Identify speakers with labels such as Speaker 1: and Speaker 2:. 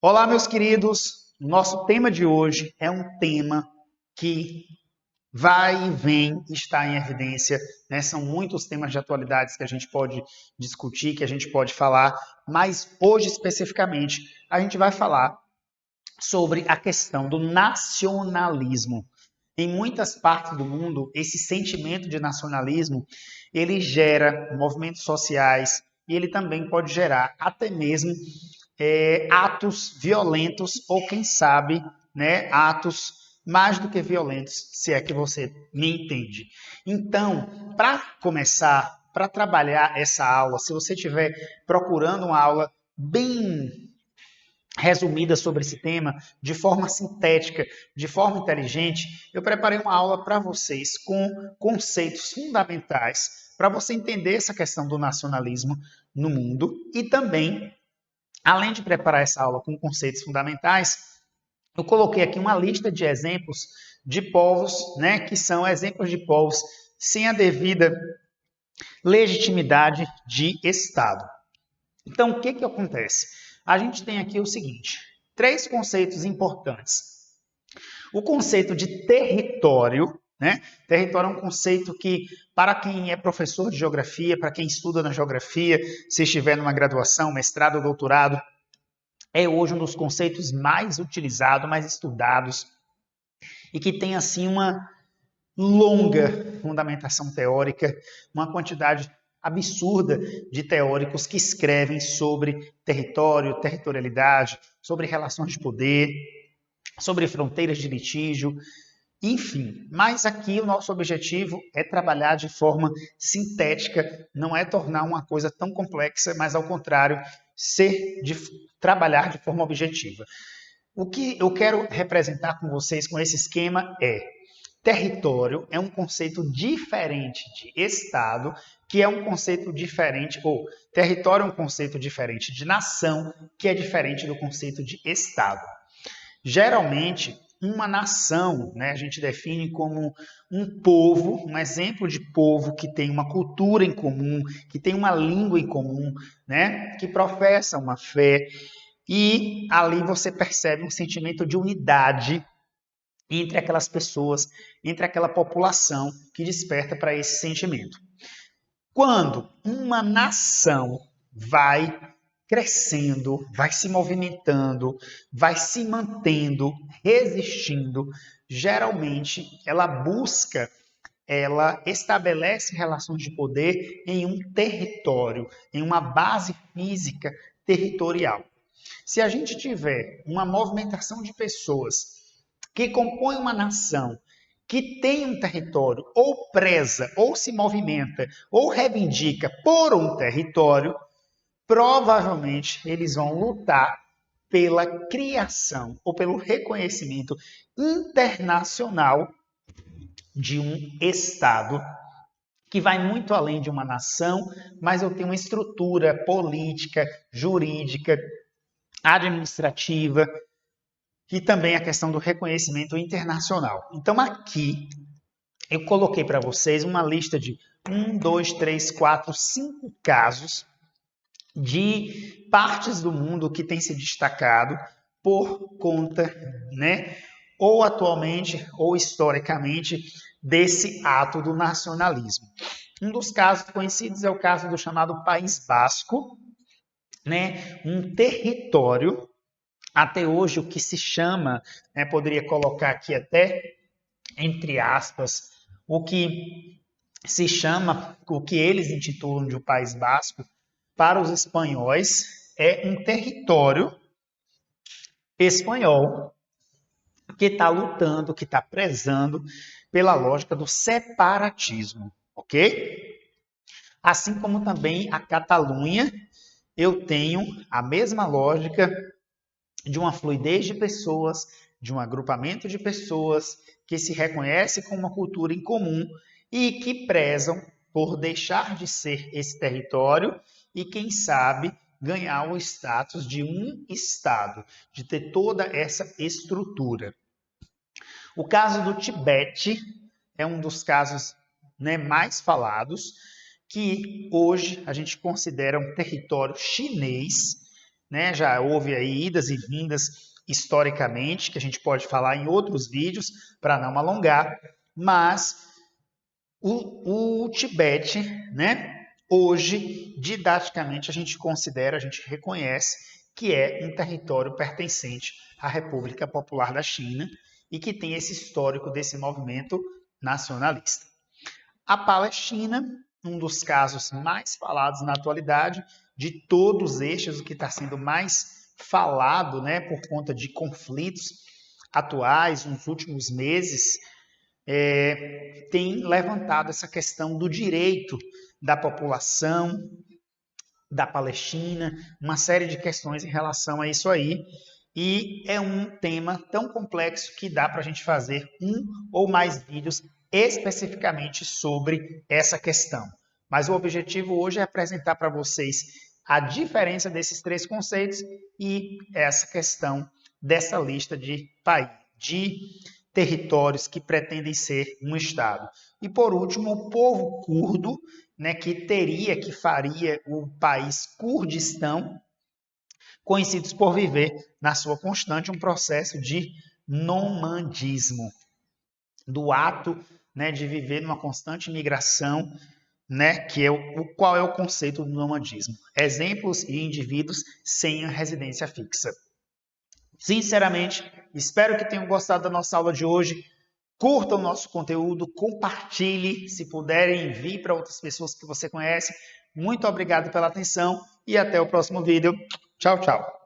Speaker 1: Olá, meus queridos. Nosso tema de hoje é um tema que vai e vem, está em evidência, né? São muitos temas de atualidades que a gente pode discutir, que a gente pode falar, mas hoje especificamente a gente vai falar sobre a questão do nacionalismo. Em muitas partes do mundo, esse sentimento de nacionalismo, ele gera movimentos sociais e ele também pode gerar até mesmo atos violentos ou, quem sabe, né, atos mais do que violentos, se é que você me entende. Então, para começar, para trabalhar essa aula, se você estiver procurando uma aula bem resumida sobre esse tema, de forma sintética, de forma inteligente, eu preparei uma aula para vocês com conceitos fundamentais para você entender essa questão do nacionalismo no mundo e também, além de preparar essa aula com conceitos fundamentais, eu coloquei aqui uma lista de exemplos de povos, né, que são exemplos de povos sem a devida legitimidade de Estado. Então, o que acontece? A gente tem aqui o seguinte, três conceitos importantes. O conceito de território, né? Território é um conceito que, para quem é professor de geografia, para quem estuda na geografia, se estiver numa graduação, mestrado ou doutorado, é hoje um dos conceitos mais utilizados, mais estudados, e que tem, assim, uma longa fundamentação teórica, uma quantidade absurda de teóricos que escrevem sobre território, territorialidade, sobre relações de poder, sobre fronteiras de litígio, enfim. Mas aqui o nosso objetivo é trabalhar de forma sintética, não é tornar uma coisa tão complexa, mas ao contrário, trabalhar de forma objetiva. O que eu quero representar com vocês com esse esquema é: território é um conceito diferente de Estado, que é um conceito diferente, ou território é um conceito diferente de nação, que é diferente do conceito de Estado. Geralmente, uma nação, né, a gente define como um povo, um exemplo de povo que tem uma cultura em comum, que tem uma língua em comum, né, que professa uma fé, e ali você percebe um sentimento de unidade entre aquelas pessoas, entre aquela população que desperta para esse sentimento. Quando uma nação vai crescendo, vai se movimentando, vai se mantendo, resistindo, geralmente ela estabelece relações de poder em um território, em uma base física territorial. Se a gente tiver uma movimentação de pessoas que compõem uma nação, que tem um território, ou preza, ou se movimenta, ou reivindica por um território, provavelmente eles vão lutar pela criação ou pelo reconhecimento internacional de um Estado que vai muito além de uma nação, mas eu tenho uma estrutura política, jurídica, administrativa, e também a questão do reconhecimento internacional. Então, aqui eu coloquei para vocês uma lista de 5 casos de partes do mundo que têm se destacado por conta, né, ou atualmente ou historicamente, desse ato do nacionalismo. Um dos casos conhecidos é o caso do chamado País Basco, né, um território até hoje o que se chama, né, poderia colocar aqui até entre aspas, o que se chama, o que eles intitulam de o País Basco, para os espanhóis, é um território espanhol que está lutando, que está prezando pela lógica do separatismo, ok? Assim como também a Catalunha, eu tenho a mesma lógica de uma fluidez de pessoas, de um agrupamento de pessoas que se reconhece com uma cultura em comum e que prezam por deixar de ser esse território e, quem sabe, ganhar o status de um Estado, de ter toda essa estrutura. O caso do Tibete é um dos casos, né, mais falados, que hoje a gente considera um território chinês, né? Já houve aí idas e vindas historicamente, que a gente pode falar em outros vídeos, para não alongar, mas o Tibete, né? Hoje, didaticamente, a gente considera, a gente reconhece que é um território pertencente à República Popular da China e que tem esse histórico desse movimento nacionalista. A Palestina, um dos casos mais falados na atualidade, de todos estes, o que está sendo mais falado, né, por conta de conflitos atuais, nos últimos meses, tem levantado essa questão do direito da população da Palestina, uma série de questões em relação a isso aí. E é um tema tão complexo que dá para a gente fazer um ou mais vídeos especificamente sobre essa questão. Mas o objetivo hoje é apresentar para vocês a diferença desses três conceitos e essa questão dessa lista de territórios que pretendem ser um Estado. E por último, o povo curdo, né, que faria o país Kurdistão, conhecidos por viver na sua constante um processo de nomadismo, do ato, né, de viver numa constante migração, né, que é qual é o conceito do nomadismo? Exemplos e indivíduos sem a residência fixa. Sinceramente, espero que tenham gostado da nossa aula de hoje. Curtam o nosso conteúdo, compartilhe, se puderem, envie para outras pessoas que você conhece. Muito obrigado pela atenção e até o próximo vídeo. Tchau, tchau.